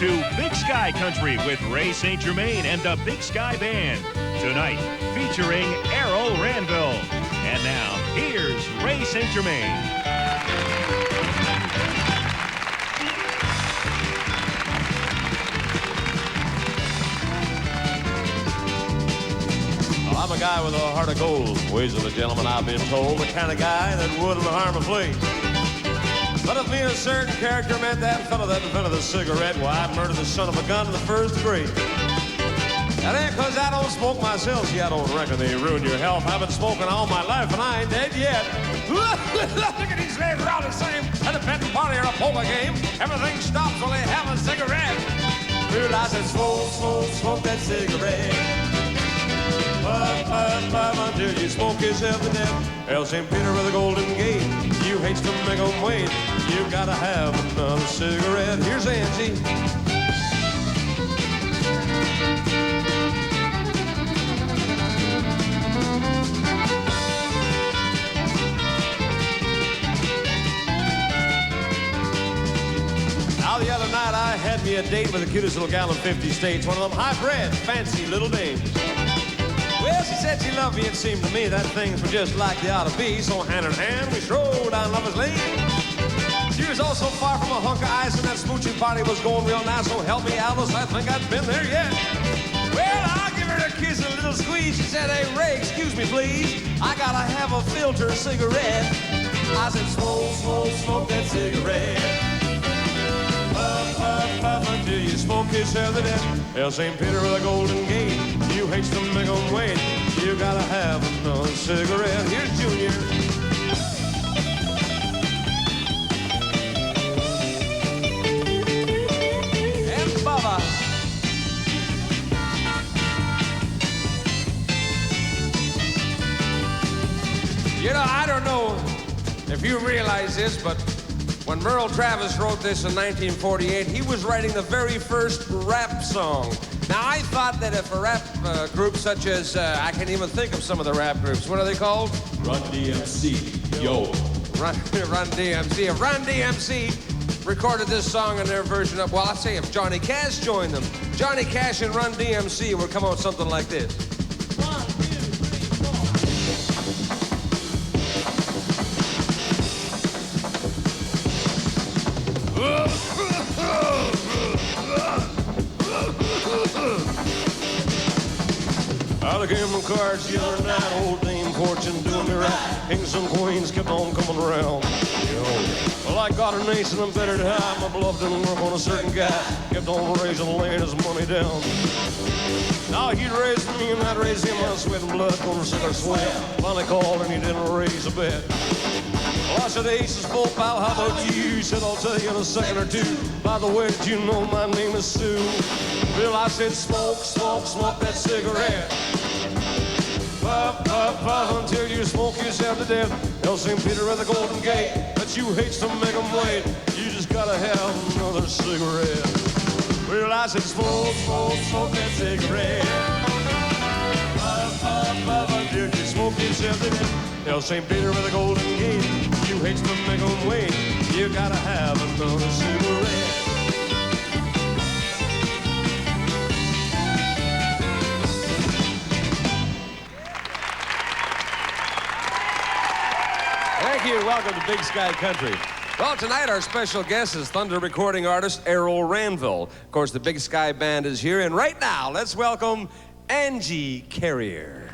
to Big Sky Country with Ray St. Germain and the Big Sky Band. Tonight, featuring Errol Ranville. And now, here's Ray St. Germain. I'm a guy with a heart of gold, ways of a gentleman I've been told, the kind of guy that wouldn't harm a flea. But if being a certain character meant that fellow that invented the cigarette, well, I murdered the son of a gun in the first degree. That ain't because I don't smoke myself. See, I don't reckon they ruin your health. I've been smoking all my life and I ain't dead yet. Look at these lads, they're all the same. At a betting party or a poker game, everything stops while they have a cigarette. Realize that smoke that cigarette. Puff until you smoke yourself to death. El St. Peter with the Golden Gate, you hates to make 'em wait. You gotta have another cigarette. Here's Angie. Now the other night I had me a date with the cutest little gal in 50 states, one of them high-bred, fancy little dames. Well, she said she loved me. It seemed to me that things were just like they ought to be. So hand in hand, we strolled down Lover's Lane. She was also far from a hunk of ice, and that smooching party was going real nice. So help me, Alice, I think I've been there yet. Well, I'll give her a kiss and a little squeeze. She said, hey, Ray, excuse me, please. I gotta have a filter cigarette. I said, smoke that cigarette. Puff until you smoke yourself to death. El St. Peter with a Golden Gate, you hates to make 'em wait. You gotta have another cigarette. Here's Junior. And Bubba. You know, I don't know if you realize this, but when Merle Travis wrote this in 1948, he was writing the very first rap song. Now, I thought that if a rap group such as, I can't even think of some of the rap groups. What are they called? Run DMC, yo. Run DMC. If Run DMC recorded this song in their version of, well, I'll say if Johnny Cash joined them, Johnny Cash and Run DMC would come out something like this. 1, 2, 3, 4. Out of game of cards the other night, old Dame Fortune doing me right. Kings and queens kept on coming around. Well, I got an ace and a better time. My bluff didn't work on a certain guy. Kept on raising, laying his money down. Now he'd raise me and I'd raise him. I sweat and blood, gonna sick or sweat. Finally called and he didn't raise a bet. Well, I said, ace is full, pal, how about you? He said, I'll tell you in a second or two. By the way, did you know my name is Sue? Well, I said, smoke that cigarette. Puff until you smoke yourself to death. El St. Peter at the Golden Gate, but you hates to make 'em wait. You just gotta have another cigarette. Well, I said, smoke that cigarette. Puff until you smoke yourself to death. El St. Peter at the Golden Gate, you hates to make 'em wait. You gotta have another cigarette. Thank you. Welcome to Big Sky Country. Well, tonight our special guest is thunder recording artist Errol Ranville. Of course, the Big Sky Band is here, and right now, let's welcome Angie Carrier.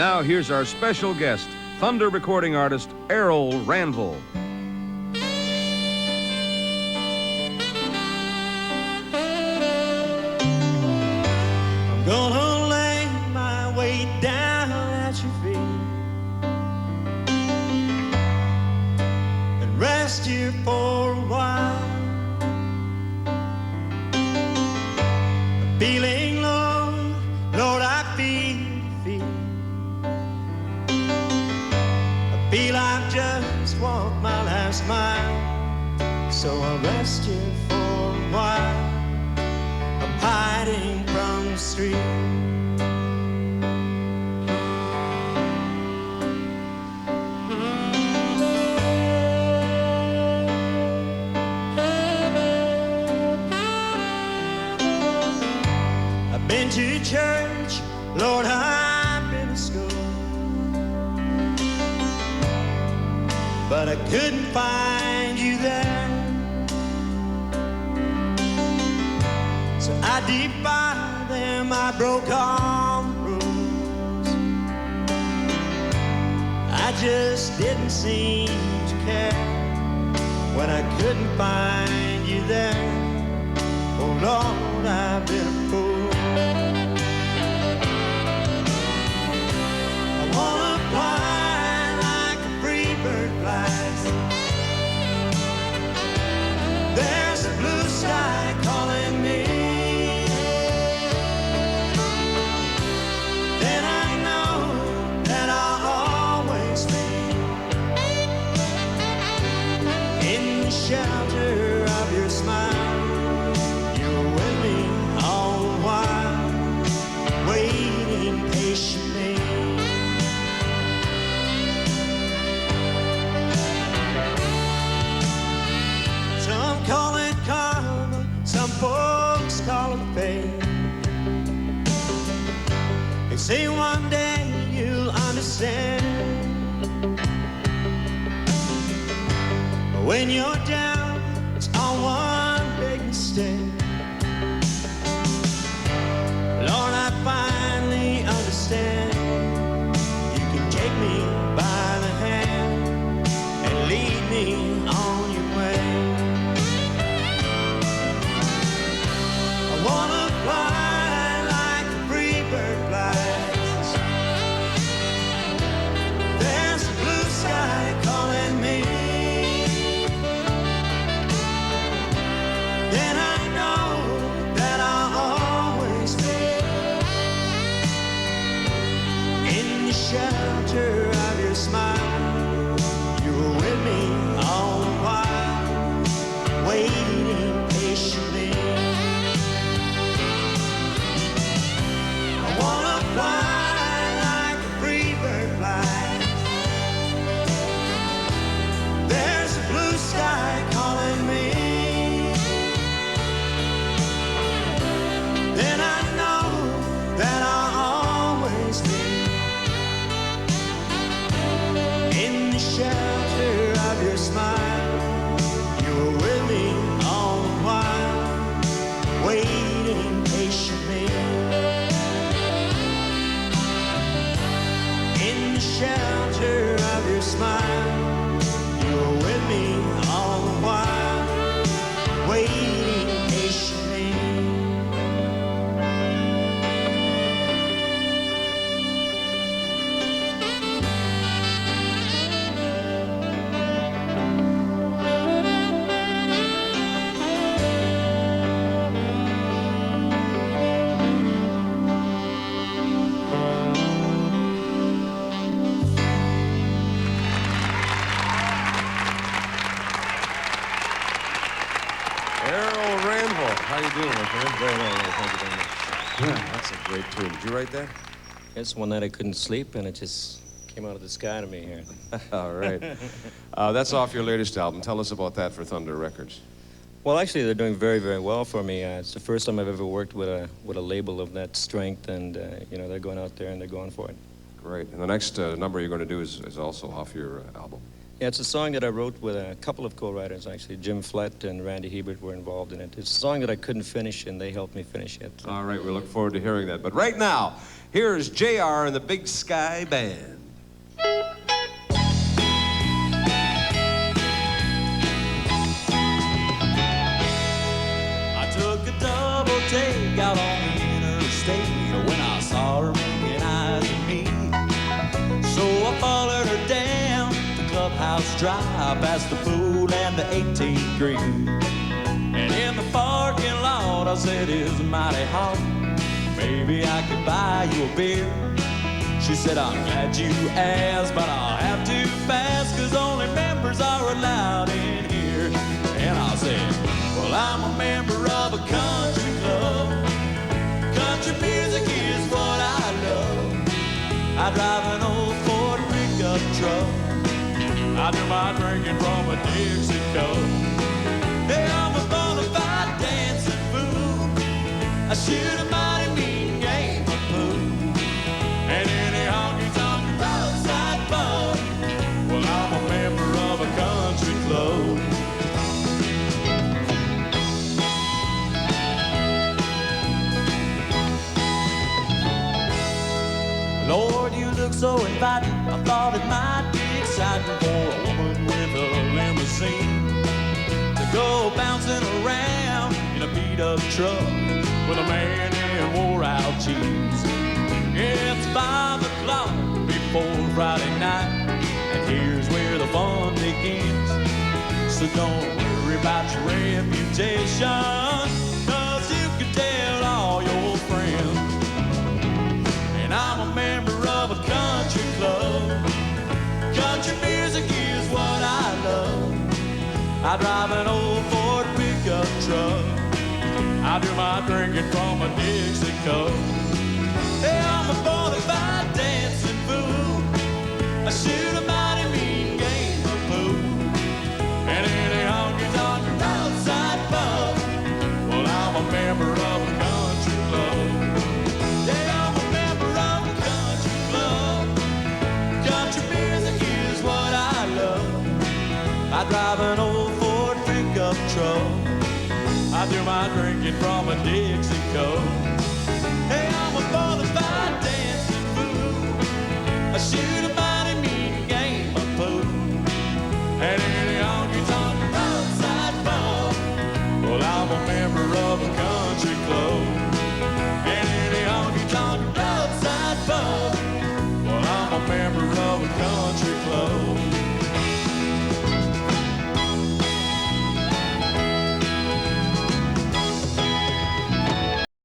Now here's our special guest, Thunder recording artist Errol Ranville. I'm gonna lay my weight down at your feet and rest here for a while. I'm feeling low, Lord, I feel defeat. I feel I've just walked my last mile, so I'll rest here for a while. I'm hiding from the street. I've been to church, Lord, I've been to school, but I couldn't find you there. So I defied them, I broke all the rules. I just didn't seem to care when I couldn't find you there. Oh Lord, I've been a fool. I wanna fly like a free bird flies. There's a blue sky calling me. Then I know that I'll always be in the shelter of your smile. You're with me all the while, waiting patiently. Some call it karma, some folks call it fate. They say one day you'll understand. But when you're down, it's all one big mistake. Lord, I finally understand. You can take me by the hand and lead me on your way. I wanna fly like a free bird flies. There's a blue sky calling me. Then I know that I'll always be in the shelter of your smile. You were with me all the while, waiting patiently. I wanna fly like a free bird flies. There's a blue sky calling me. Then I know that I'll always be in the shelter of your smile. You were with me all the while, waiting patiently. In the shelter of your smile, you were with me all the while, waiting patiently. Errol Ranville, how you doing, my friend? Very well, thank you very much. Yeah, that's a great tune. Did you write that? Yes, one night I couldn't sleep, and it just came out of the sky to me here. All right. That's off your latest album. Tell us about that for Thunder Records. Well, actually, they're doing very, very well for me. It's the first time I've ever worked with a label of that strength, and you know, they're going out there and they're going for it. Great. And the next number you're going to do is also off your album. Yeah, it's a song that I wrote with a couple of co-writers, actually. Jim Flett and Randy Hebert were involved in it. It's a song that I couldn't finish, and they helped me finish it. All right, we look forward to hearing that. But right now, here's JR and the Big Sky Band. I took a double take out on the interstate when I saw her making eyes at me. So I followed her down the clubhouse drive past the pool and the 18th green. And in the parking lot I said, "It's mighty hot, maybe I could buy you a beer." She said, "I'm glad you asked, but I'll have to pass, 'cause only members are allowed in here." And I said, "Well, I'm a member of a country club. Country music is what I love. I drive an old Ford pickup truck. I do my drinking from a Dixie cup. Hey, I'm a bona fide dancing fool. I shoot a mighty mean game of pool. And any honky-tonk roadside pub, well, I'm a member of a country club." Lord, you look so inviting. I thought it might be exciting for a woman with a limousine to go bouncing around in a beat-up truck with a man in wore-out jeans. It's 5 o'clock before Friday night, and here's where the fun begins. So don't worry about your reputation, 'cause you can tell all your friends. And I'm a member of a country club. Country music is what I love. I drive an old Ford pickup truck. I do my drinking from a Dixie cup. Hey, I'm a bona fide dancing fool. I shoot a mighty mean game of pool. And any honky-tonk roadside pub, well, I'm a member of a country club. Yeah, I'm a member of a country club. Country music is what I love. I drive an old Ford pickup truck. I do my drinking from a Dixie cup.